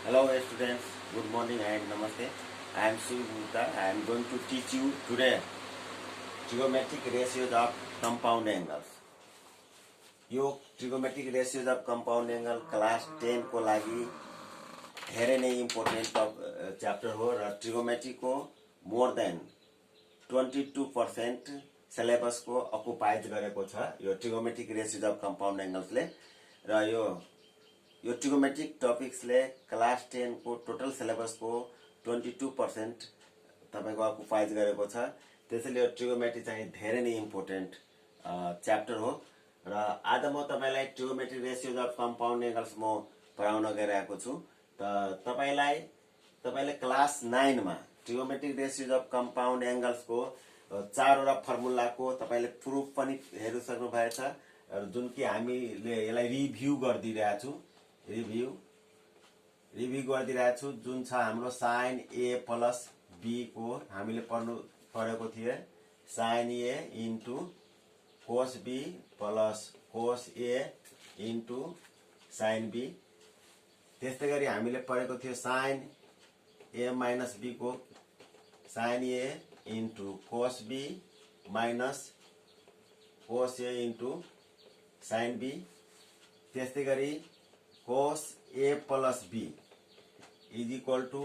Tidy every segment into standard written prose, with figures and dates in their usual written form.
Hello students, good morning and namaste. I am Shiv Gupta. I am going to teach you today trigonometric ratios of compound angles. यो trigonometric ratios of compound angle class 10 को लागि धेरै नै important chapter हो र trigonometry को more than 22% syllabus को occupies गरेको छ यो trigonometric ratios of compound angles ले र यो ट्रिगोमेट्रिक टपिक्स ले क्लास 10 को टोटल सिलेबस को 22% तपाईको अकुपाइज गरेको छ। त्यसैले यो ट्रिगोमेट्री चाहिँ धेरै नै इम्पोर्टेन्ट च्याप्टर हो र आज म तपाईलाई trigonometric ratios of compound angles म पढाउन गइरहेको छु। त तपाईले क्लास 9 मा trigonometric ratios of compound angles को चारवटा फर्मुला को तपाईले प्रुफ पनि हेरिसक्नु भएछ र जुन कि हामीले यसलाई रिभ्यू गर्दिरहेका छु। रिभ्यू गरिदिरहेको छु जुन छ हाम्रो sin a प्लस b को हामीले पढेको थिए sin a into cos b plus cos a into sin b। त्यस्तै गरी हामीले पढेको थियो sin a माइनस b को sin a into cos b minus cos a into sin b। त्यस्तै गरी cos a plus b is equal to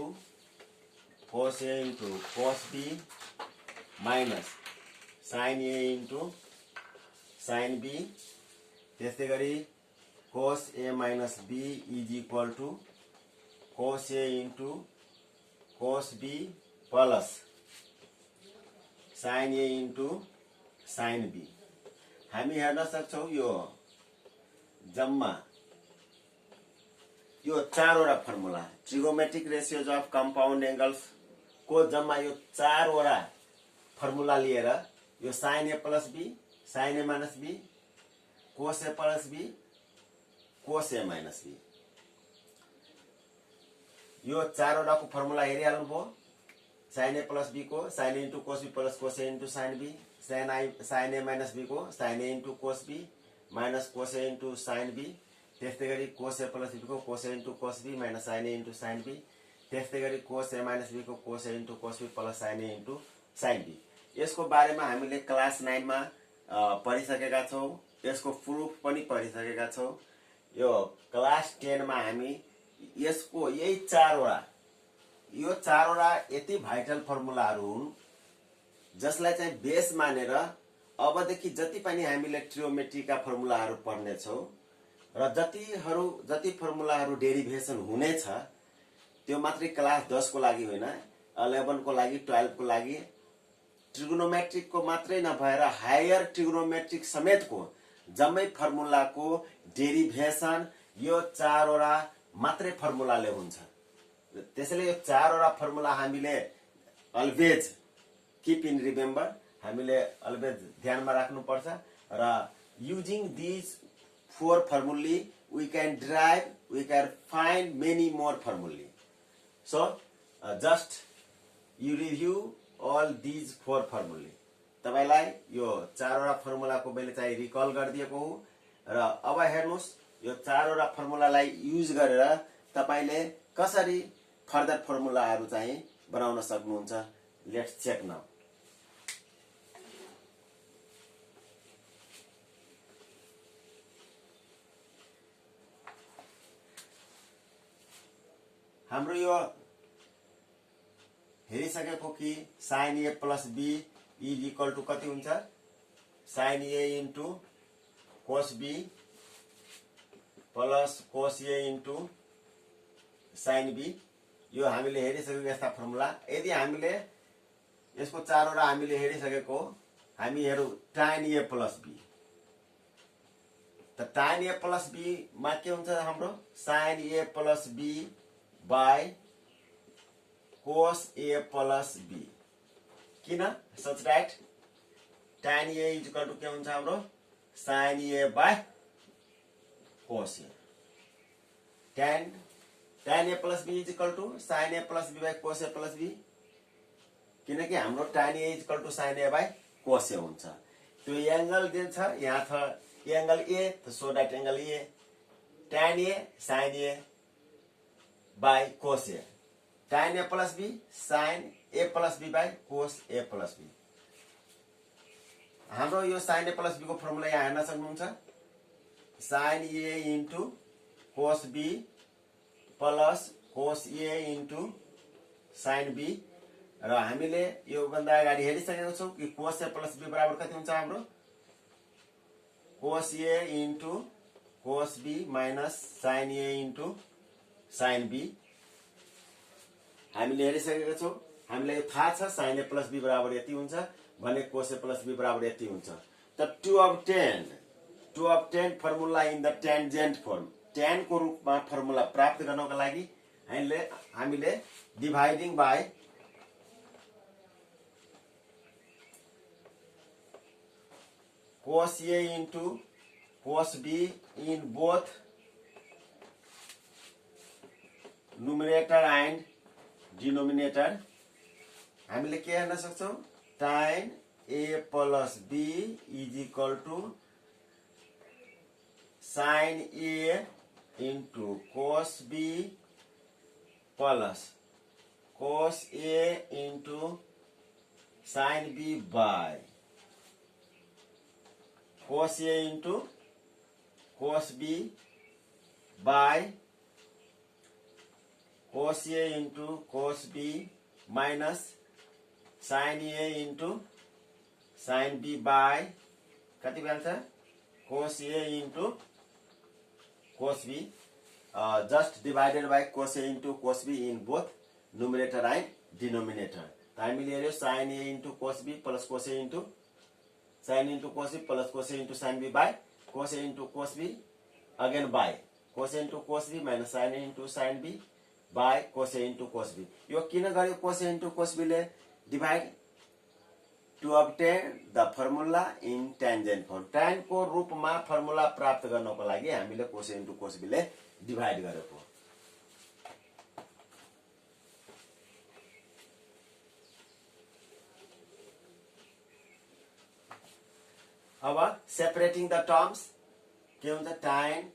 cos a into cos b minus sin a into sin b। त्यस्तै गरी cos a minus b is equal to cos a into cos b plus sin a into sin b। हामी हेर्न सक्छौं यो जम्मा यो चारवटा formula trigonometric ratios of compound angles को जम्मा यो चारवटा फर्मुला लिएर यो sin a plus b, sin a minus b, cos a plus b, cos a minus b यो चारवटा को फर्मुला हेरिहाल्नु भो। sin a plus b को sin a into cos b plus cos a into sin b, sin a minus b को sin a into cos b minus cos a into sin b। त्यस्तै गरी cos a plus b को cos a into cos b minus sin a into sin b। त्यस्तै गरी cos a minus b को cos a into cos b plus sin a into sin b। यसको बारेमा हामीले class 9 मा पढिसकेका छौं। यसको प्रुफ पनि पढिसकेका छौं। यो क्लास 10 मा हामी यसको यही चारवटा यति भाइटल फर्मुलाहरु हुन् जसलाई चाहिँ बेस मानेर अबदेखि जति पनि हामीले ट्रिगोमेट्रीका फर्मुलाहरु पढ्ने छौं र जति फर्मुलाहरु डेरिभेसन हुनेछ त्यो मात्रै क्लास 10 को लागि होइन 11 को लागि 12 को लागि ट्रिगोनोमेट्रिक को मात्रै नभएर हायर ट्रिगोनोमेट्रिक समेत को जम्मै फर्मुला को डेरिभेसन यो चारवटा मात्रै फर्मुलाले हुन्छ। त्यसैले यो चारवटा फर्मुला हामीले अलवेज कीप इन रिमेम्बर हामीले अलवेज ध्यानमा राख्नु पर्छ र using this four formulae we can find many more formulae। So just you review all these four formulae। तपाईलाई यो चारवटा फर्मुला को मैले चाहिँ रिकल गरिदिएको हुँ र अब हेर्नुस् यो चारवटा फर्मुलालाई युज गरेर तपाईले कसरी फर्दर फर्मुलाहरु चाहिँ बनाउन सक्नुहुन्छ। Let's check now. हाम्रो यो हेरिसकेको कि sin a plus b is equal to कति हुन्छ sin a into cos b plus cos a into sin b। यो हामीले हेरिसकेको यस्ता फर्मुला यदि हामीले यसको चारवटा हामीले हेरिसकेको हामी हेरौं tan a plus b। त tan a plus b मा के हुन्छ हाम्रो sin a plus b by cos a plus b। किन such right tan a is equal to के हुन्छ हाम्रो sin a by cos a। tan a plus b is equal to sin a plus b by cos a plus b किनकि हाम्रो tan a is equal to sin a by cos a हुन्छ। त्यो angle दिन्छ यहाँ छ angle a, so that angle a tan a sin a by cos A, tan a plus B sin a plus B by cos a plus B. हाम्रो यो sin a plus B को formula यहाँ हेर्न सक्नुहुन्छ, sin a into cos B plus cos a into sin b। र हामीले यो भन्दा अगाडि हेरिसकेको छौं कि कोस a प्लस बी बराबर कति हुन्छ हाम्रो, कोस a इन्टु कोस b minus sin a into sin b। हामीले हेरिसकेका छौं, हामीलाई यो थाहा छ sin a प्लस b बराबर यति हुन्छ भने कोस a प्लस b बराबर यति हुन्छ। त to obtain formula in the tangent form, tan को रूपमा फर्मुला प्राप्त गर्नको लागि हामीले dividing by cos a into cos b in both numerator and denominator, हामीले के हेर्न सक्छौं, tan a plus b is equal to sin a into cos b plus cos a into sin b by cos a into cos b by cos a into cos b minus sin a into sin b by कति भन्छ, cos a into cos b, just divided by cos a into cos b in both numerator and denominator। हामीले हेर्यो sin a into cos b plus cos a into sin into cos b plus cos a into sin b by cos a into cos b again by cos a into cos b minus sin a into sin b by cos a into cos b। यो किन गर्यो cos a into cos b ले divide, to obtain the formula in tangent form, tan को रूपमा formula प्राप्त गर्नको लागि हामीले cos a into cos b ले डिभाइड गरेको। अब सेपरेटिङ द टर्म्स के हुन्छ, tan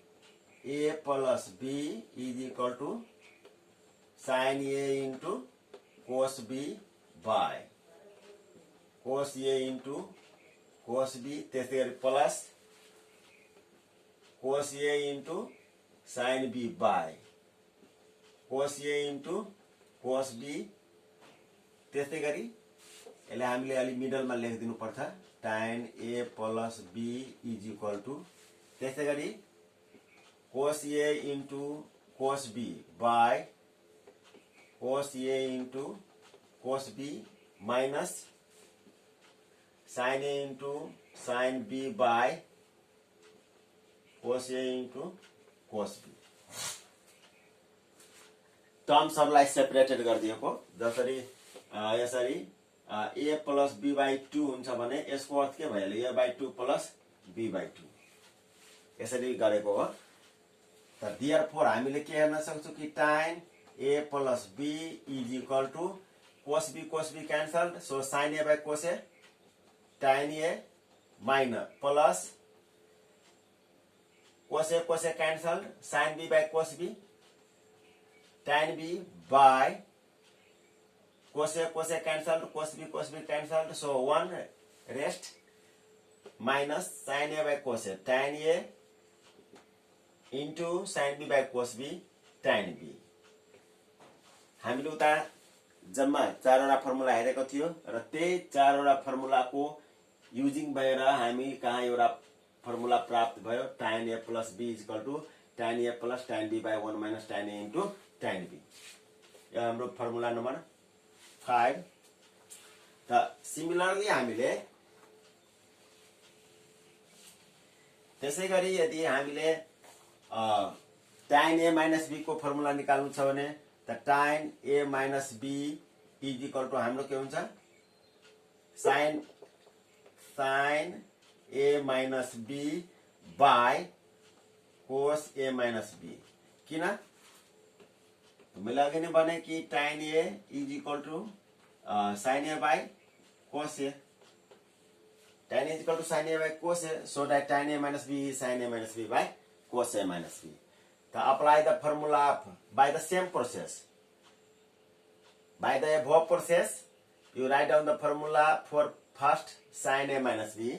a plus b is equal to sin a into cos b by cos a into cos b, त्यसै गरी plus cos a into sin b by cos a into cos b, त्यसै गरी यसलाई हामीले अलि मिडलमा लेखिदिनु पर्छ, tan a plus b is equal to त्यसै गरी cos a into cos b by cos a into cos b minus sin a into sin b by cos a into cos b। टर्म्सहरूलाई सेपरेटेड गरिदिएको, जसरी यसरी a plus b by 2 हुन्छ भने यसको अर्थ के भयो, a by 2 plus b by 2, यसरी गरेको हो। त देयरफोर हामीले के हेर्न सक्छौं कि tan a plus b is equal to cos b cancelled, so sin a by cos a, tan a minus plus cos a cancelled, sin b by cos b, tan b by cos a cancelled, cos b cancelled, so 1 rest minus sin a by cos a, tan a into sin b by cos b tan b। हामीले उता जम्मा 4 वटा formula हेरेको थियो र त्यही 4 वटा फर्मुलाको using भएर हामी कहाँ एउटा फर्मुला प्राप्त भयो, tan a plus b is equal to tan a plus tan b by 1 minus tan a into tan b। यो हाम्रो फर्मुला नम्बर 5। त सिमिलरली हामीले त्यसै गरी यदि हामीले tan a minus b को फर्मुला निकाल्नु छ भने त tan a minus b is equal to हाम्रो के हुन्छ, sin a minus b by cos a minus b। किन मैले अघि नै भने कि tan a is equal to sin a by cos a, tan a is equal to sin a by cos a, so that tan a minus b is sin a minus b by cos a minus b। त apply the formula by the same process. By the above process, you write down the formula for first sin A minus B.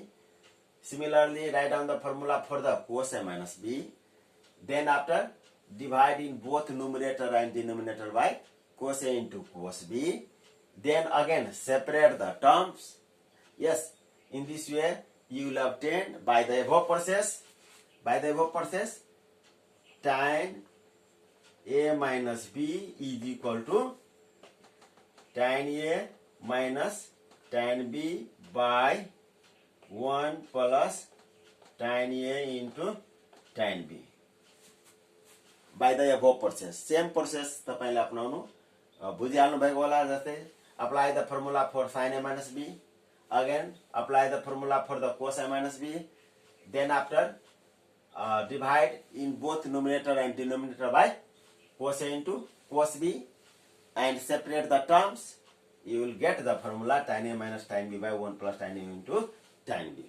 Similarly, write down the formula for the cos A minus B. Then after, divide in both numerator and denominator by cos A into cos B. Then again, separate the terms. Yes, in this way, you will obtain by the above process, tan A minus B is equal to tan A minus tan B by 1 plus tan A into tan B. By the above process. Same process तपाईले अपनाउनु बुझिहाल्नु भएको होला जस्तै apply the formula for sin A minus B. Again, apply the formula for the cos A minus B. Then after, divide in both numerator and denominator by cos A into cos B and separate the terms. You will get the formula tan A minus tan B by 1 plus tan A into tan B.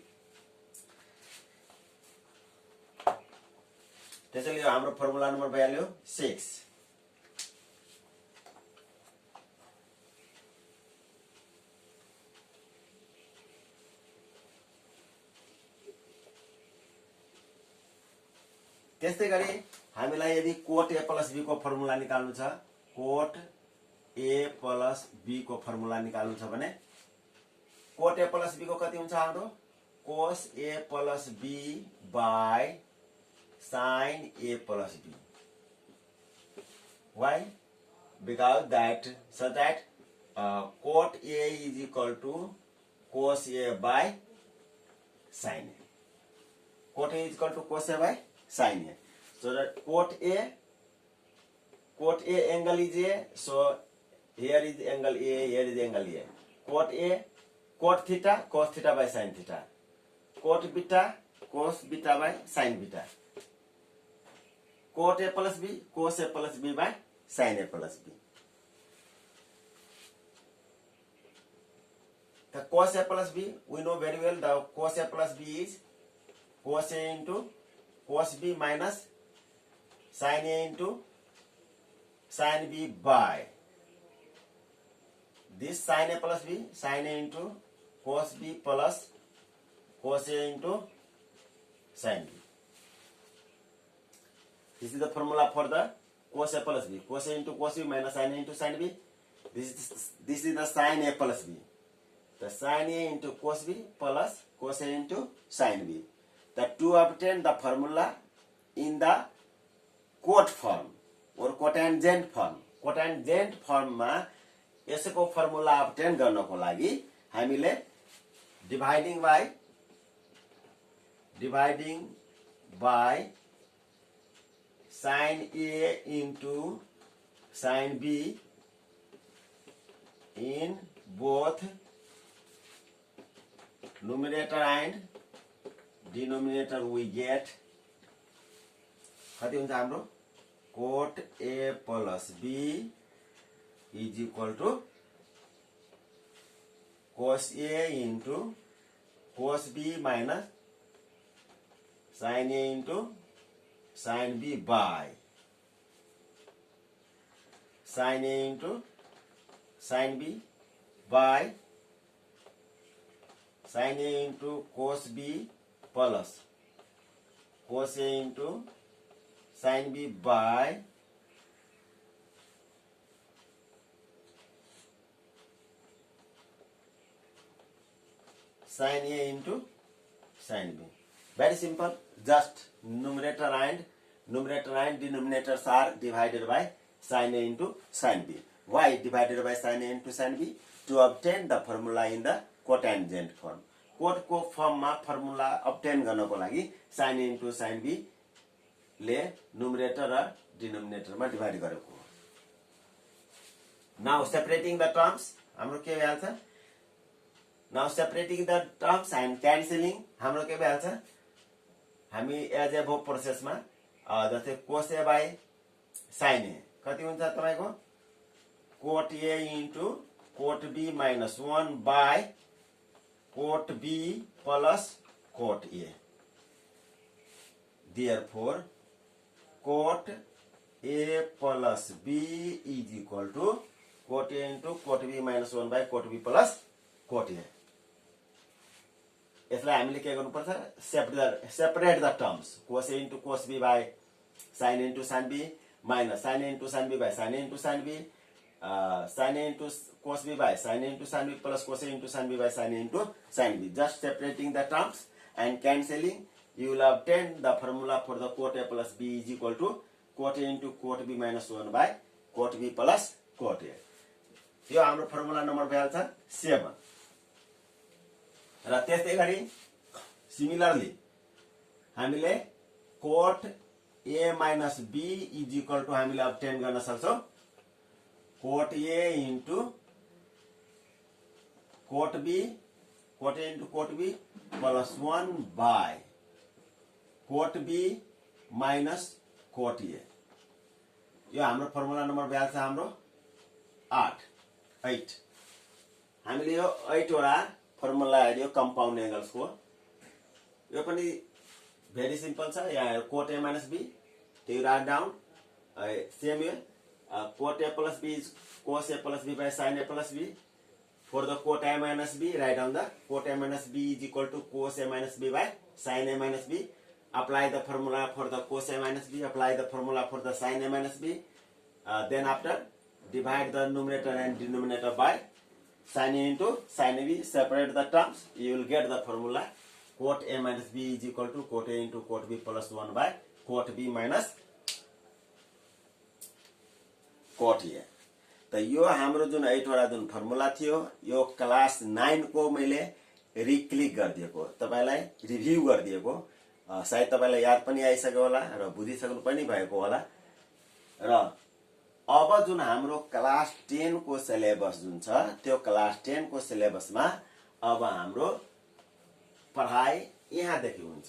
त्यसैले हाम्रो formula number भइहाल्यो 6. त्यस्तै गरी हामीलाई यदि coat A plus B को formula निकाल्नु छ, कोट A plus B को फर्मुला निकाल्नु छ भने कोट A plus B को कति हुन्छ हाम्रो cos A plus B by sin A plus B. Why? Because that such that cot A is equal to cos A by sin A. Cot A is equal to cos A by sin A. So that cot A angle is A. So here is angle A, here is angle A. Cot A, cot theta, cos theta by sin theta. Cot beta, cos beta by sin beta. Cot A plus B, cos A plus B by sin A plus B. The cos A plus B, we know very well the cos A plus B is cos A into cos B minus sin A into sin B by this sin A plus B, sin A into cos B plus cos A into sin B. This is the formula for the cos A plus B. Cos A into cos B minus sin A into sin B. This is the sin A plus B. The sin A into cos B plus cos A into sin B. The two obtain the formula in the cot form or cotangent form. Cotangent form ma यसको formula obtain गर्नको लागि हामीले dividing by sin A into sin B in both numerator and denominator we get कति हुन्छ हाम्रो cot A plus B is equal to cos A into cos B minus sin A into sin B by sin A into sin B by sin A into cos B plus cos A into sin B by sin A into sin B. Very simple. Just numerator and denominators are divided by sin A into sin B. Why divided by sin A into sin B? To obtain the formula in the cotangent form. Cot को form मा formula obtain गर्नको लागि sin A into sin B ले numerator र denominator मा divide गरेको हो. Now separating the terms हाम्रो के भइहाल्छ? Now separating the terms and cancelling हाम्रो के भइहाल्छ? हामी एज above process मा जस्तै cos A by sin A कति हुन्छ तपाईको cot A into cot B minus 1 by cot B plus cot A. Therefore cot A plus B is equal to cot A into cot B minus 1 by cot B plus cot A. यसलाई हामीले के गर्नुपर्छ, separate the terms, cos A into cos B by sine into sine B minus sine A into sine B by sine A into sine B, sine A into cos B by sine A into sine B plus cos A into sine B by sine A into sine B. Just separating the terms and cancelling, you will obtain the formula for the cot A plus B is equal to cot A into cot B minus 1 by cot B plus cot A। यो हाम्रो formula number भइहाल्छ 7। र त्यस्तै गरी similarly हामीले coat A minus B is equal to हामीले obtain गर्न सक्छौं cot A into cot B, cot A into cot B plus 1 by cot B minus cot A। यो हाम्रो फर्मुला नम्बर भइहाल्छ हाम्रो 8। हामीले यो 8 वटा फर्मुला हेर्यो कम्पाउन्ड एंगल्सको। यो पनि भेरी सिम्पल छ। यहाँ कोट A माइनस B, त्यो राइट डाउन सेम यो cot A plus B is cos A plus B by sine A plus B। For the cot A minus B, write down the cot A minus B is equal to cos A minus B by sin A minus B. Apply the formula for the cos A minus B. Apply the formula for the sin A minus B. Then after, divide the numerator and denominator by sin A into sin B. Separate the terms. You will get the formula cot A minus B is equal to cot A into cot B plus 1 by cot B minus cot A। त यो हाम्रो जुन 8 वटा जुन formula थियो यो class 9 को मैले रिक्लिक गरिदिएको, तपाईलाई रिभ्यू गरिदिएको, सायद तपाईलाई याद पनि आइसक्यो होला र बुझिसक्नु पनि भएको होला। र अब जुन हाम्रो क्लास 10 को सिलेबस जुन छ त्यो क्लास 10 को सिलेबसमा अब हाम्रो पढाइ यहाँदेखि हुन्छ।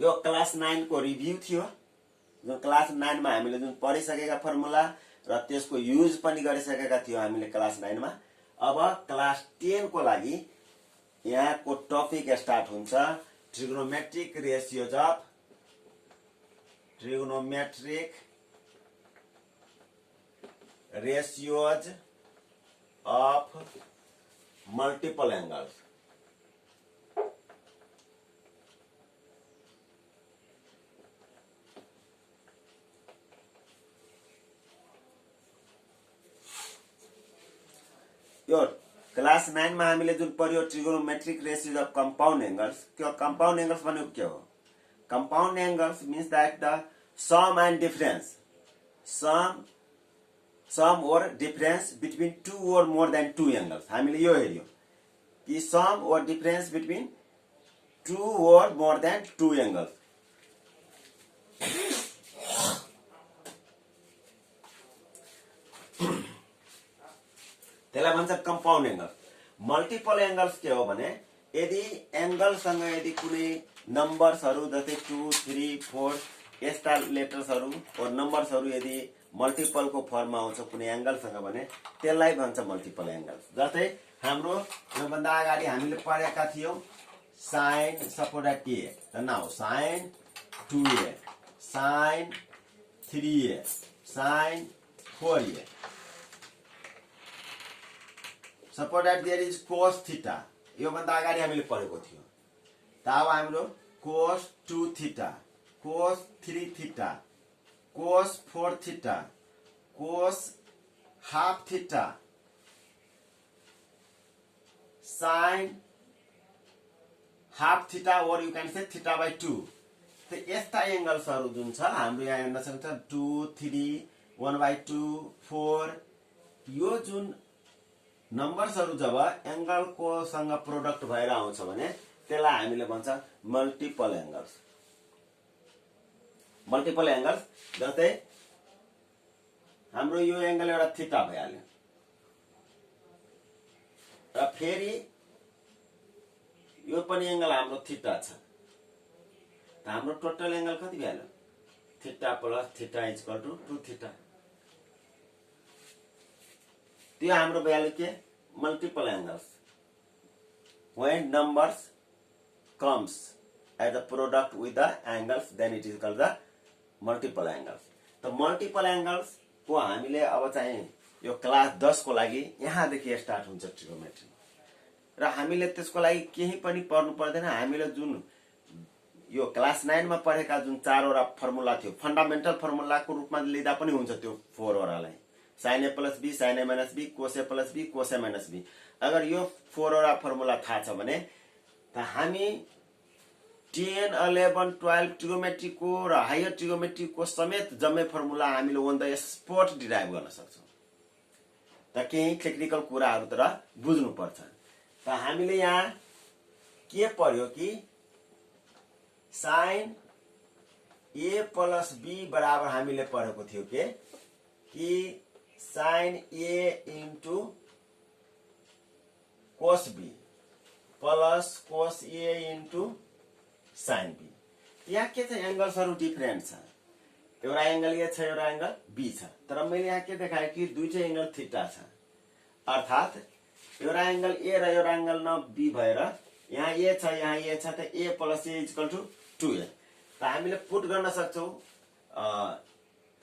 यो क्लास 9 को रिभ्यू थियो। जो क्लास 9 मा हामीले जुन पढिसकेका फर्मुला र त्यसको युज पनि गरिसकेका थियो हामीले क्लास 9 मा। अब क्लास 10 को लागि यहाँको टपिक स्टार्ट हुन्छ trigonometric ratios of multiple angles. यो क्लास 9 मा हामीले जुन पढ्यो trigonometric ratios of compound angles. त्यो कंपाउंड एंगल्स भनेको के हो? Compound angles means that the sum and difference, sum or difference between two or more than two angles. हामीले यो हेर्यो कि sum or difference between two or more than two angles. त्यसलाई भन्छ कंपाउंड एंगल्स। मल्टिपल एंगल्स के हो भने यदि एंगल सँग यदि कुनै नम्बर्सहरु जस्तै 2, 3, 4 यस्ता लेटर्सहरु और नम्बर्सहरु यदि मल्टिपल को फर्ममा आउँछ कुनै एंगल सँग भने त्यसलाई भन्छ मल्टिपल एंगल्स। जस्तै हाम्रो यो भन्दा अगाडि हामीले पढेका थियौं sin suppose that A, now sin 2A, sin 3A, sin 4A. Suppose that there is cos theta. यो भन्दा अगाडि हामीले पढेको थियो। त अब हाम्रो cos 2 theta, cos 3 theta, cos 4 theta, cos half theta, sin half theta or you can say theta by 2. त यस्ता एंगल्सहरु जुन छ हाम्रो यहाँ हेर्न सक्छ 2, 3, 1/2, 4 यो जुन नम्बर्सहरु जब एंगल को सँग प्रोडक्ट भएर आउँछ भने त्यसलाई हामीले भन्छ मल्टिपल एंगल्स। मल्टिपल एंगल्स जस्तै हाम्रो यो एंगल एउटा थीटा भइहाल्यो र फेरि यो पनि एंगल हाम्रो थीटा छ त हाम्रो टोटल एंगल कति भ्यायो theta plus theta equal to 2 theta त्यो हाम्रो भ्यालु के multiple angles when numbers comes as a product with the angles then it is called the multiple angles त मल्टिपल एंगल्स को हामीले अब चाहिँ यो क्लास 10 को लागि यहाँ देखि स्टार्ट हुन्छ ट्रिगोमेट्री र हामीले त्यसको लागि केही पनि पढ्नु पर्दैन हामीले जुन यो क्लास 9 मा पढेका जुन चारवटा फर्मुला थियो फन्डामेन्टल फर्मुला को रूपमा लिँदा पनि हुन्छ त्यो four वटालाई sin a plus b sin a minus b cos a plus b cos a minus b अगर यो फोर वटा फर्मुला थाहा छ भने त हामी 10 11 12 ट्रिगोमेट्री को र हायर ट्रिगोमेट्री को समेत जम्मै फर्मुला हामीले अन द स्पट डिराइभ गर्न सक्छौं त केही टेक्निकल कुराहरु तर बुझ्नु पर्छ त हामीले यहाँ के पर्यो कि sin a plus b बराबर हामीले पढेको थियो कि sin a into cos b plus cos a into sin b यहाँ के छ एंगल्सहरु डिफरेन्ट छ एउटा एंगल a छ एउटा एंगल b छ तर मैले यहाँ के देखाए कि दुईटै एंगल थीटा छ अर्थात एउटा एंगल a र एउटा एंगल न b भएर यहाँ a छ यहाँ a छ त a plus a = 2a त हामीले पुट गर्न सक्छौ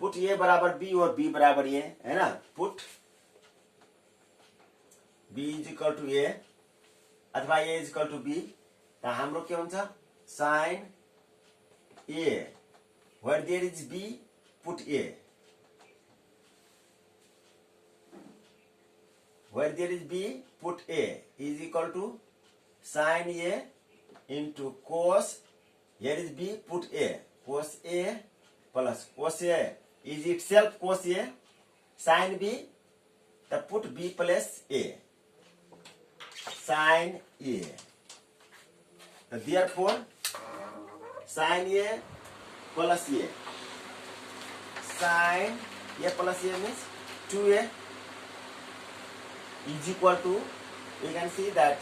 पुट a बराबर b और b बराबर a हैन पुट b = a अथवा a = b त हाम्रो के हुन्छ sin a where there is b put a where there is b put a is equal to sin a into cos here is b put a cos a plus cos a is itself cos a sin b the put b plus a sin a therefore sin a plus a sin a plus a means 2a is equal to we can see that